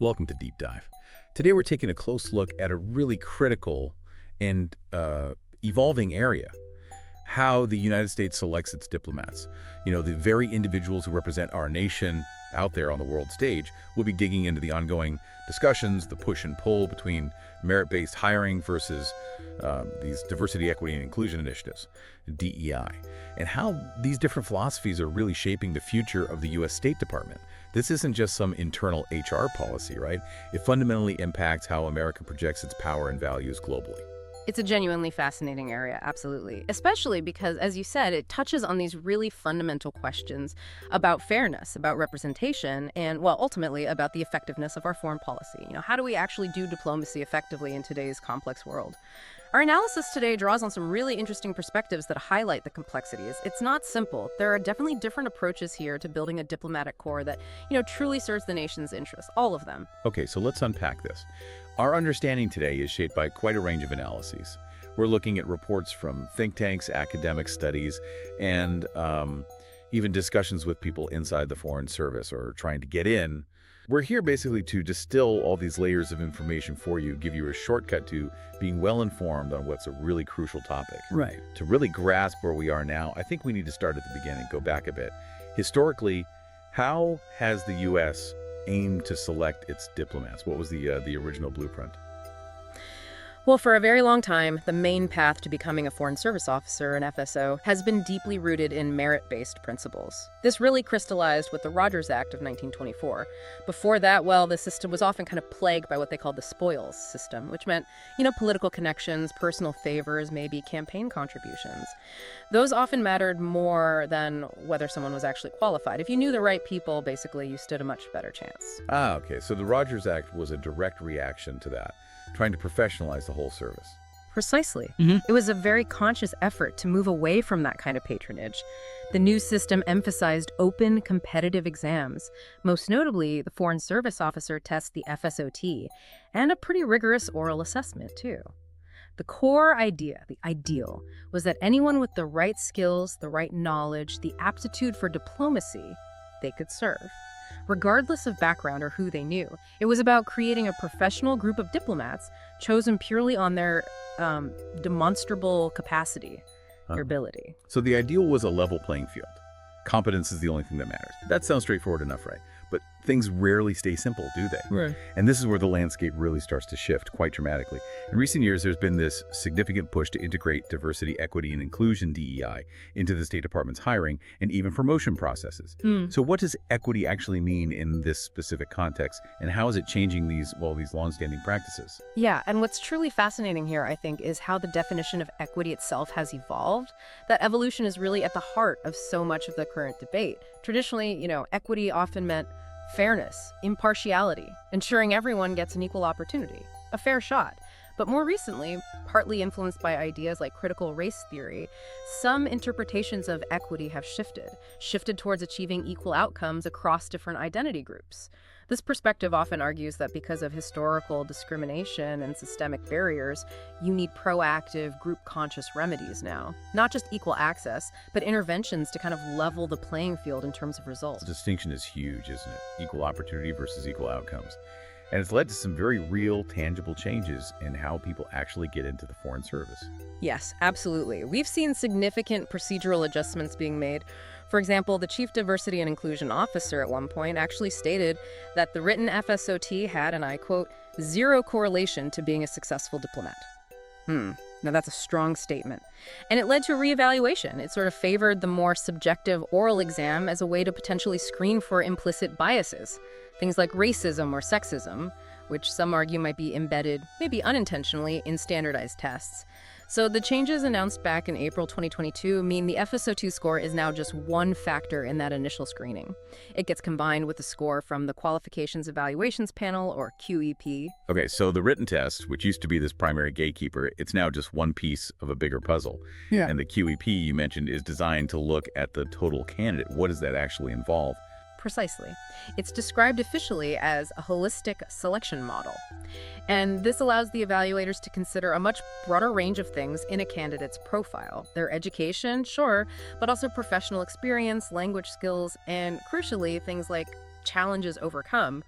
Welcome to Deep Dive. Today we're taking a close look at a really critical and evolving area, how the United States selects its diplomats. You know, the very individuals who represent our nation out there on the world stage. We'll be digging into the ongoing discussions, the push and pull between merit-based hiring versus these diversity, equity, and inclusion initiatives, DEI, and how these different philosophies are really shaping the future of the U.S. State Department. This isn't just some internal HR policy, right? It fundamentally impacts how America projects its power and values globally. It's a genuinely fascinating area, absolutely. Especially because, as you said, it touches on these really fundamental questions about fairness, about representation, and, well, ultimately about the effectiveness of our foreign policy. You know, how do we actually do diplomacy effectively in today's complex world? Our analysis today draws on some really interesting perspectives that highlight the complexities. It's not simple. There are definitely different approaches here to building a diplomatic corps that, truly serves the nation's interests, all of them. Okay, so let's unpack this. Our understanding today is shaped by quite a range of analyses. We're looking at reports from think tanks, academic studies, and even discussions with people inside the Foreign Service or trying to get in. We're here basically to distill all these layers of information for you, give you a shortcut to being well informed on what's a really crucial topic. Right. To really grasp where we are now, I think we need to start at the beginning, go back a bit. Historically, how has the U.S. aimed to select its diplomats? What was the original blueprint? Well, for a very long time, the main path to becoming a Foreign Service officer, an FSO, has been deeply rooted in merit-based principles. This really crystallized with the Rogers Act of 1924. Before that, well, the system was often kind of plagued by what they called the spoils system, which meant, political connections, personal favors, maybe campaign contributions. Those often mattered more than whether someone was actually qualified. If you knew the right people, basically, you stood a much better chance. Ah, okay. So the Rogers Act was a direct reaction to that, trying to professionalize the whole service. Precisely. It was a very conscious effort to move away from that kind of patronage. The new system emphasized open, competitive exams. Most notably, the Foreign Service Officer tests the FSOT, and a pretty rigorous oral assessment, too. The core idea, the ideal, was that anyone with the right skills, the right knowledge, the aptitude for diplomacy, they could serve, regardless of background or who they knew. It was about creating a professional group of diplomats chosen purely on their demonstrable capacity, their ability. So the ideal was a level playing field. Competence is the only thing that matters. That sounds straightforward enough, right? But things rarely stay simple, do they? Right. And this is where the landscape really starts to shift quite dramatically. In recent years, there's been this significant push to integrate diversity, equity, and inclusion, DEI, into the State Department's hiring and even promotion processes. So what does equity actually mean in this specific context, and how is it changing these longstanding practices? Yeah, and what's truly fascinating here, I think, is how the definition of equity itself has evolved. That evolution is really at the heart of so much of the current debate. Traditionally, equity often meant fairness, impartiality, ensuring everyone gets an equal opportunity, a fair shot. But more recently, partly influenced by ideas like critical race theory, some interpretations of equity have shifted towards achieving equal outcomes across different identity groups. This perspective often argues that because of historical discrimination and systemic barriers, you need proactive, group-conscious remedies now. Not just equal access, but interventions to kind of level the playing field in terms of results. The distinction is huge, isn't it? Equal opportunity versus equal outcomes. And it's led to some very real, tangible changes in how people actually get into the Foreign Service. Yes, absolutely. We've seen significant procedural adjustments being made. For example, the Chief Diversity and Inclusion Officer at one point actually stated that the written FSOT had, and I quote, "zero correlation to being a successful diplomat." Now that's a strong statement. And it led to a reevaluation. It sort of favored the more subjective oral exam as a way to potentially screen for implicit biases, things like racism or sexism, which some argue might be embedded, maybe unintentionally, in standardized tests. So the changes announced back in April 2022 mean the FSOT score is now just one factor in that initial screening. It gets combined with the score from the Qualifications Evaluations Panel, or QEP. Okay, so the written test, which used to be this primary gatekeeper, it's now just one piece of a bigger puzzle. Yeah. And the QEP you mentioned is designed to look at the total candidate. What does that actually involve? Precisely. It's described officially as a holistic selection model. And this allows the evaluators to consider a much broader range of things in a candidate's profile. Their education, sure, but also professional experience, language skills, and crucially, things like challenges overcome,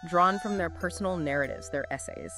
drawn from their personal narratives, their essays.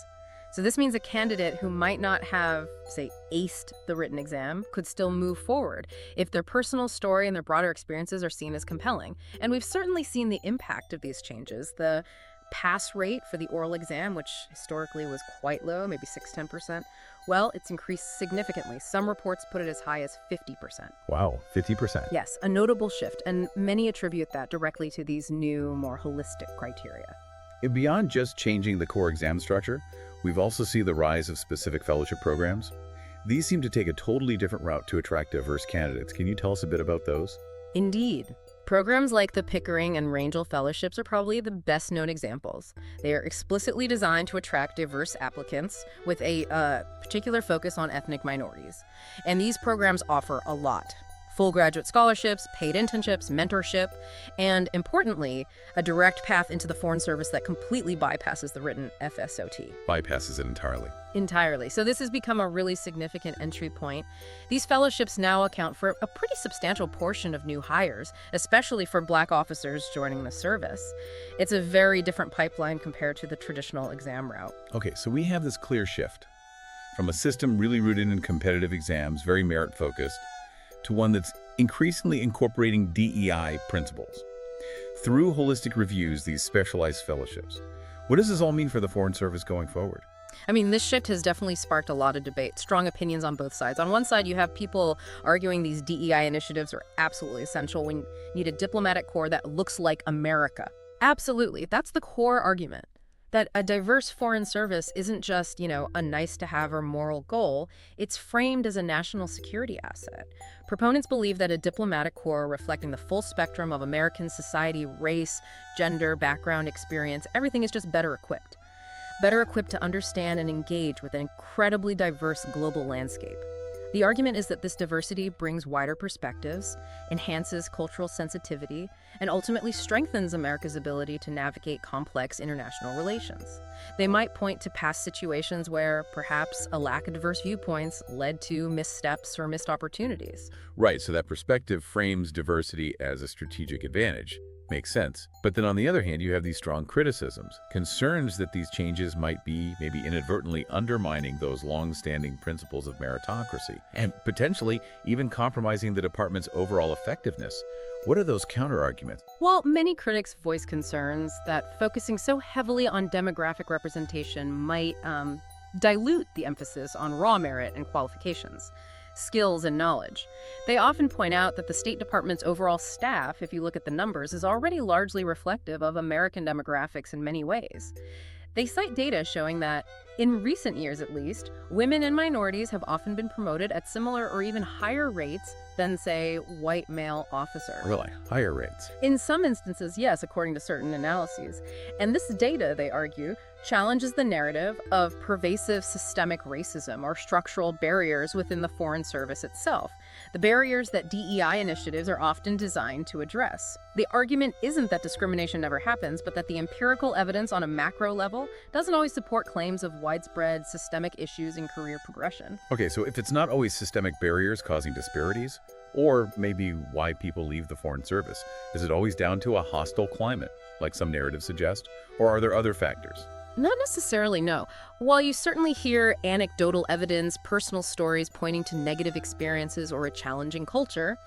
So this means a candidate who might not have, say, aced the written exam could still move forward if their personal story and their broader experiences are seen as compelling. And we've certainly seen the impact of these changes. The pass rate for the oral exam, which historically was quite low, maybe 6–10%, well, it's increased significantly. Some reports put it as high as 50%. Wow, 50%. Yes, a notable shift, and many attribute that directly to these new, more holistic criteria. And beyond just changing the core exam structure, we've also seen the rise of specific fellowship programs. These seem to take a totally different route to attract diverse candidates. Can you tell us a bit about those? Indeed. Programs like the Pickering and Rangel Fellowships are probably the best-known examples. They are explicitly designed to attract diverse applicants with a particular focus on ethnic minorities. And these programs offer a lot. Full graduate scholarships, paid internships, mentorship, and importantly, a direct path into the Foreign Service that completely bypasses the written FSOT. Bypasses it entirely. Entirely. So this has become a really significant entry point. These fellowships now account for a pretty substantial portion of new hires, especially for Black officers joining the service. It's a very different pipeline compared to the traditional exam route. Okay, so we have this clear shift from a system really rooted in competitive exams, very merit-focused, to one that's increasingly incorporating DEI principles. Through holistic reviews, these specialized fellowships. What does this all mean for the Foreign Service going forward? I mean, this shift has definitely sparked a lot of debate, strong opinions on both sides. On one side, you have people arguing these DEI initiatives are absolutely essential. We need a diplomatic corps that looks like America. Absolutely. That's the core argument. That a diverse foreign service isn't just, a nice-to-have or moral goal. It's framed as a national security asset. Proponents believe that a diplomatic corps reflecting the full spectrum of American society, race, gender, background, experience, everything is just better equipped. Better equipped to understand and engage with an incredibly diverse global landscape. The argument is that this diversity brings wider perspectives, enhances cultural sensitivity, and ultimately strengthens America's ability to navigate complex international relations. They might point to past situations where perhaps a lack of diverse viewpoints led to missteps or missed opportunities. Right, so that perspective frames diversity as a strategic advantage. Makes sense. But then on the other hand, you have these strong criticisms, concerns that these changes might be maybe inadvertently undermining those long-standing principles of meritocracy, and potentially even compromising the department's overall effectiveness. What are those counter-arguments? Well, many critics voice concerns that focusing so heavily on demographic representation might dilute the emphasis on raw merit and qualifications, skills, and knowledge. They often point out that the State Department's overall staff, if you look at the numbers, is already largely reflective of American demographics in many ways. They cite data showing that, in recent years at least, women and minorities have often been promoted at similar or even higher rates than, say, white male officers. Really? Higher rates? In some instances, yes, according to certain analyses. And this data, they argue, challenges the narrative of pervasive systemic racism or structural barriers within the Foreign Service itself, the barriers that DEI initiatives are often designed to address. The argument isn't that discrimination never happens, but that the empirical evidence on a macro level doesn't always support claims of widespread systemic issues in career progression. Okay, so if it's not always systemic barriers causing disparities, or maybe why people leave the Foreign Service, is it always down to a hostile climate, like some narratives suggest, or are there other factors? Not necessarily, no. While you certainly hear anecdotal evidence, personal stories pointing to negative experiences or a challenging culture,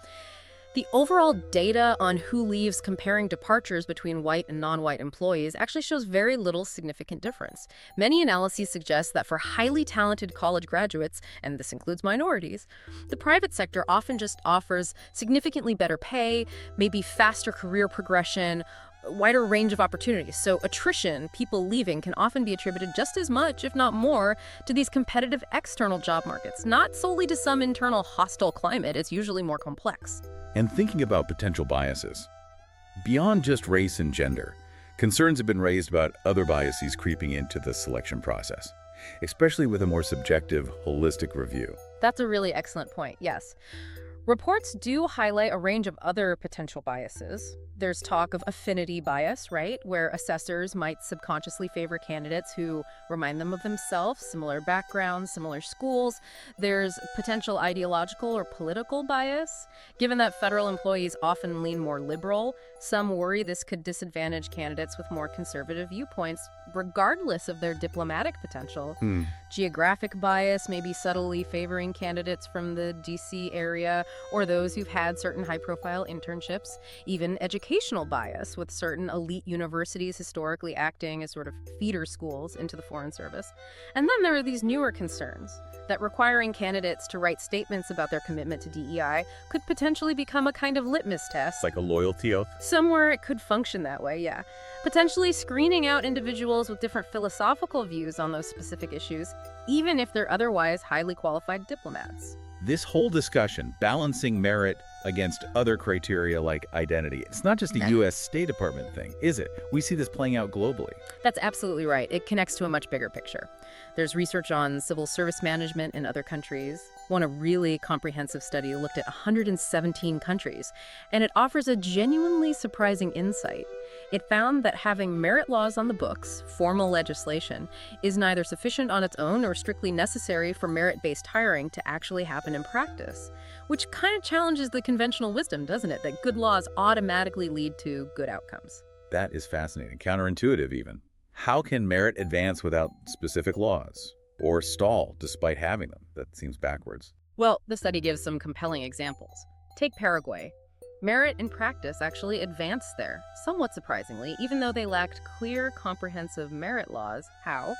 the overall data on who leaves comparing departures between white and non-white employees actually shows very little significant difference. Many analyses suggest that for highly talented college graduates, and this includes minorities, the private sector often just offers significantly better pay, maybe faster career progression, wider range of opportunities. So attrition, people leaving, can often be attributed just as much, if not more, to these competitive external job markets, not solely to some internal hostile climate. It's usually more complex. And thinking about potential biases, beyond just race and gender, concerns have been raised about other biases creeping into the selection process, especially with a more subjective, holistic review. That's a really excellent point, yes. Reports do highlight a range of other potential biases. There's talk of affinity bias, right, where assessors might subconsciously favor candidates who remind them of themselves, similar backgrounds, similar schools. There's potential ideological or political bias. Given that federal employees often lean more liberal, Some worry this could disadvantage candidates with more conservative viewpoints, regardless of their diplomatic potential. Geographic bias may be subtly favoring candidates from the DC area or those who've had certain high-profile internships. Even educational bias, with certain elite universities historically acting as sort of feeder schools into the Foreign Service. And then there are these newer concerns that requiring candidates to write statements about their commitment to DEI could potentially become a kind of litmus test. Like a loyalty oath? Somewhere it could function that way, yeah. Potentially screening out individuals with different philosophical views on those specific issues, even if they're otherwise highly qualified diplomats. This whole discussion, balancing merit against other criteria like identity, it's not just a U.S. State Department thing, is it? We see this playing out globally. That's absolutely right. It connects to a much bigger picture. There's research on civil service management in other countries. A really comprehensive study looked at 117 countries, and it offers a genuinely surprising insight. It found that having merit laws on the books, formal legislation, is neither sufficient on its own or strictly necessary for merit-based hiring to actually happen in practice, which kind of challenges the conventional wisdom, doesn't it, that good laws automatically lead to good outcomes. That is fascinating, counterintuitive even. How can merit advance without specific laws? Or stall despite having them? That seems backwards. Well, the study gives some compelling examples. Take Paraguay. Merit in practice actually advanced there, somewhat surprisingly, even though they lacked clear, comprehensive merit laws. How?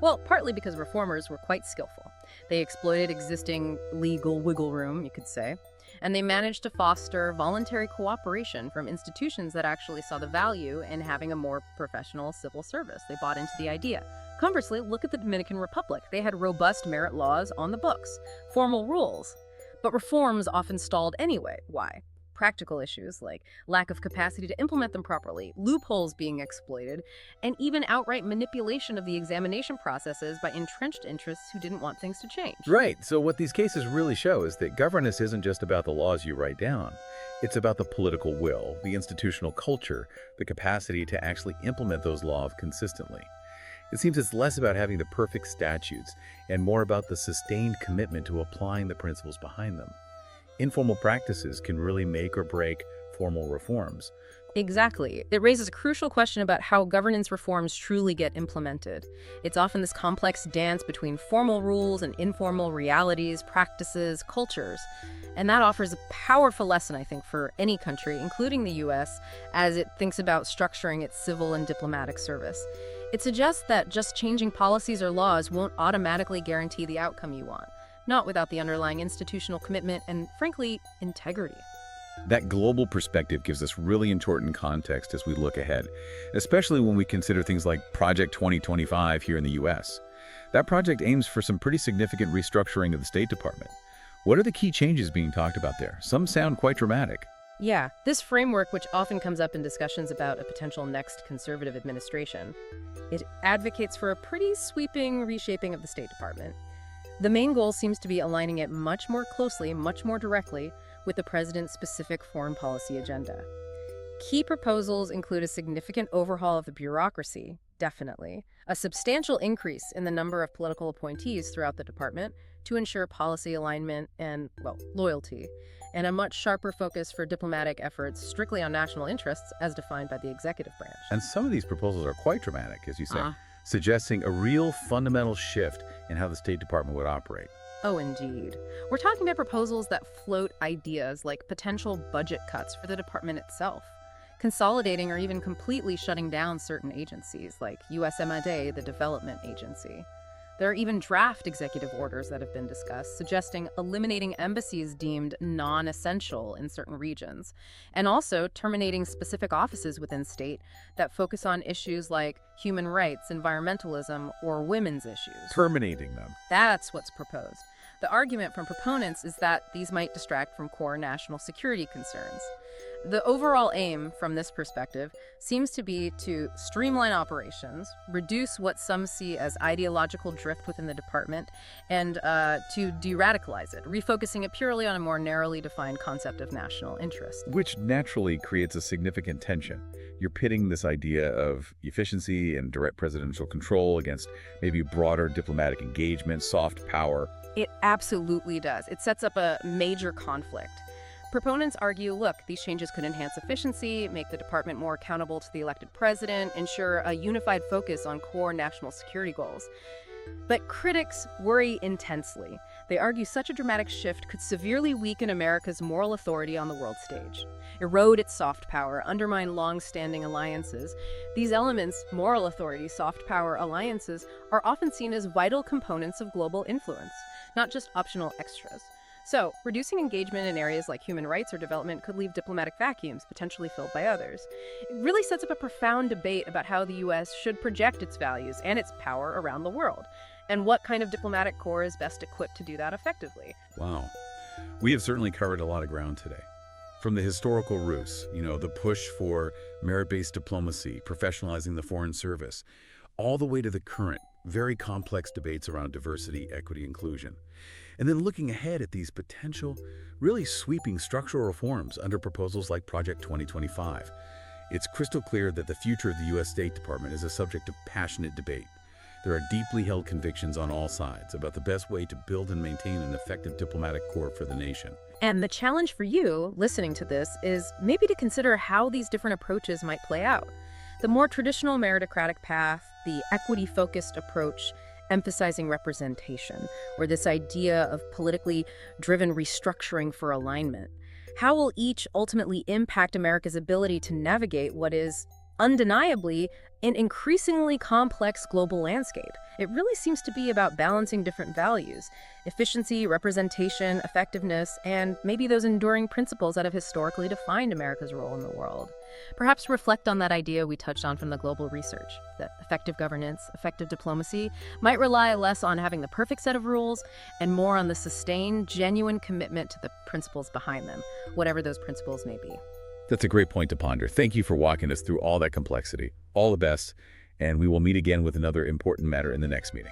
Well, partly because reformers were quite skillful. They exploited existing legal wiggle room, you could say, and they managed to foster voluntary cooperation from institutions that actually saw the value in having a more professional civil service. They bought into the idea. Conversely, look at the Dominican Republic. They had robust merit laws on the books, formal rules, but reforms often stalled anyway. Why? Practical issues like lack of capacity to implement them properly, loopholes being exploited, and even outright manipulation of the examination processes by entrenched interests who didn't want things to change. Right. So what these cases really show is that governance isn't just about the laws you write down. It's about the political will, the institutional culture, the capacity to actually implement those laws consistently. It seems it's less about having the perfect statutes and more about the sustained commitment to applying the principles behind them. Informal practices can really make or break formal reforms. Exactly. It raises a crucial question about how governance reforms truly get implemented. It's often this complex dance between formal rules and informal realities, practices, cultures. And that offers a powerful lesson, I think, for any country, including the U.S., as it thinks about structuring its civil and diplomatic service. It suggests that just changing policies or laws won't automatically guarantee the outcome you want, not without the underlying institutional commitment and, frankly, integrity. That global perspective gives us really important context as we look ahead, especially when we consider things like Project 2025 here in the U.S. That project aims for some pretty significant restructuring of the State Department. What are the key changes being talked about there? Some sound quite dramatic. Yeah, this framework, which often comes up in discussions about a potential next conservative administration, it advocates for a pretty sweeping reshaping of the State Department. The main goal seems to be aligning it much more closely, much more directly, with the president's specific foreign policy agenda. Key proposals include a significant overhaul of the bureaucracy, definitely, a substantial increase in the number of political appointees throughout the department to ensure policy alignment and, well, loyalty, and a much sharper focus for diplomatic efforts strictly on national interests as defined by the executive branch. And some of these proposals are quite dramatic, as you say, suggesting a real fundamental shift in how the State Department would operate. Oh, indeed. We're talking about proposals that float ideas like potential budget cuts for the department itself, consolidating or even completely shutting down certain agencies like USMID, the development agency. There are even draft executive orders that have been discussed, suggesting eliminating embassies deemed non-essential in certain regions, and also terminating specific offices within state that focus on issues like human rights, environmentalism, or women's issues. Terminating them. That's what's proposed. The argument from proponents is that these might distract from core national security concerns. The overall aim, from this perspective, seems to be to streamline operations, reduce what some see as ideological drift within the department, and to de-radicalize it, refocusing it purely on a more narrowly defined concept of national interest. Which naturally creates a significant tension. You're pitting this idea of efficiency and direct presidential control against maybe broader diplomatic engagement, soft power. It absolutely does. It sets up a major conflict. Proponents argue, look, these changes could enhance efficiency, make the department more accountable to the elected president, ensure a unified focus on core national security goals. But critics worry intensely. They argue such a dramatic shift could severely weaken America's moral authority on the world stage, erode its soft power, undermine long-standing alliances. These elements, moral authority, soft power, alliances, are often seen as vital components of global influence, not just optional extras. So, reducing engagement in areas like human rights or development could leave diplomatic vacuums, potentially filled by others. It really sets up a profound debate about how the U.S. should project its values and its power around the world, and what kind of diplomatic corps is best equipped to do that effectively. Wow. We have certainly covered a lot of ground today. From the historical roots, the push for merit-based diplomacy, professionalizing the foreign service, all the way to the current, very complex debates around diversity, equity, inclusion. And then looking ahead at these potential, really sweeping structural reforms under proposals like Project 2025. It's crystal clear that the future of the U.S. State Department is a subject of passionate debate. There are deeply held convictions on all sides about the best way to build and maintain an effective diplomatic corps for the nation. And the challenge for you, listening to this, is maybe to consider how these different approaches might play out. The more traditional meritocratic path, the equity-focused approach, emphasizing representation, or this idea of politically driven restructuring for alignment. How will each ultimately impact America's ability to navigate what is undeniably an increasingly complex global landscape? It really seems to be about balancing different values: efficiency, representation, effectiveness, and maybe those enduring principles that have historically defined America's role in the world. Perhaps reflect on that idea we touched on from the global research, that effective governance, effective diplomacy might rely less on having the perfect set of rules and more on the sustained, genuine commitment to the principles behind them, whatever those principles may be. That's a great point to ponder. Thank you for walking us through all that complexity. All the best, and we will meet again with another important matter in the next meeting.